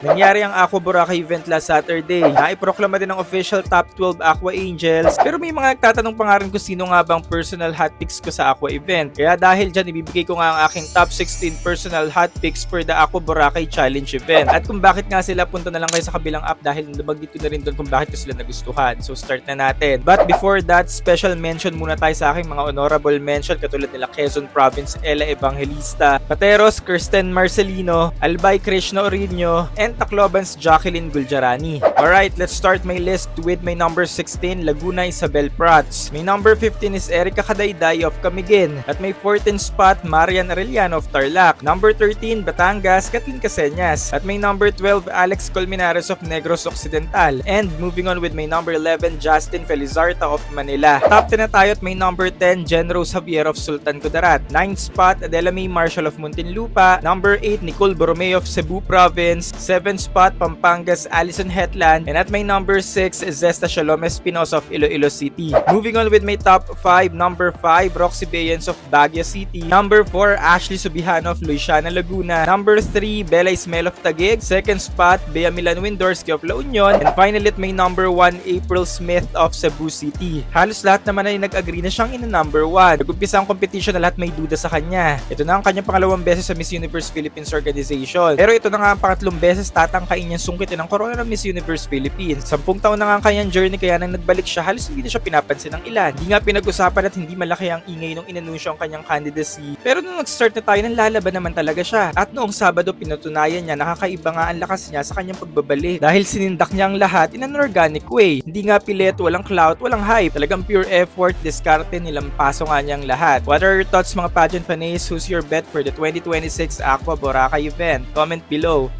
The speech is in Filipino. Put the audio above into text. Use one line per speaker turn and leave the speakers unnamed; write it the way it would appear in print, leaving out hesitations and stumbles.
Nangyari ang Aqua Boracay event last Saturday. Naiproklama din ng official top 12 Aqua Angels. Pero may mga nagtatanong pa nga rin kung sino nga bang personal hot picks ko sa Aqua event. Kaya dahil dyan, ibibigay ko nga ang aking top 16 personal hot picks for the Aqua Boracay Challenge event. At kung bakit nga sila, punta na lang kayo sa kabilang app dahil nabanggit ko na rin doon kung bakit ko sila nagustuhan. So start na natin. But before that, special mention muna tayo sa aking mga honorable mention katulad nila Quezon Province Ella Evangelista, Pateros Kirsten Marcelino, Albay Krishna Orino, and Tacloban's Jacqueline Guljarani. Alright, let's start my list with my number 16, Laguna Isabel Prats. My number 15 is Erica Kadayday of Camiguin. At may 14th spot, Marian Arellano of Tarlac. Number 13, Batangas, Katin Caseñas. At may number 12, Alex Colmenares of Negros Occidental. And moving on with my number 11, Justin Felizarta of Manila. Top 10 na tayo at may number 10, Jen Rose Javier of Sultan Kudarat. 9th spot, Adela May Marshall of Muntinlupa. Number 8, Nicole Borromeo of Cebu Province. 7th spot, Pampangas, Alison Hetland. And at my number 6 is Zesta Shalom Espinosa of Iloilo City. Moving on with my top 5, number 5, Roxy Bayens of Baguio City. Number 4, Ashley Subihano of Luisiana, Laguna. Number 3, Bella Ismael of Taguig. 2nd spot, Bea Milan Windorski of La Union. And finally at my number 1, April Smith of Cebu City. Halos lahat naman ay nag-agree na siyang number 1. Nag-umpisa ang competition na lahat may duda sa kanya. Ito na ang kanyang pangalawang beses sa Miss Universe Philippines organization. Pero ito na nga ang pangatlong beses tatangkain niyang sungkitin ang corona ng Miss Universe Philippines. 10 taon na nga ang kanyang journey kaya nang nagbalik siya halos hindi na siya pinapansin ng ilan. Hindi nga pinag-usapan at hindi malaki ang ingay nung inanunsyo ang kanyang candidacy. Pero nung nag-start na tayo, lalaban naman talaga siya. At noong Sabado pinatunayan niya nakakaiba nga ang lakas niya sa kanyang pagbabalik. Dahil sinindak niya ang lahat in an organic way. Hindi nga pilit, walang clout, walang hype. Talagang pure effort, diskarte, nilampaso nga niyang lahat. What are your thoughts mga pageant fanays? Who's your bet for the 2026 Aqua Boracay event? Comment below.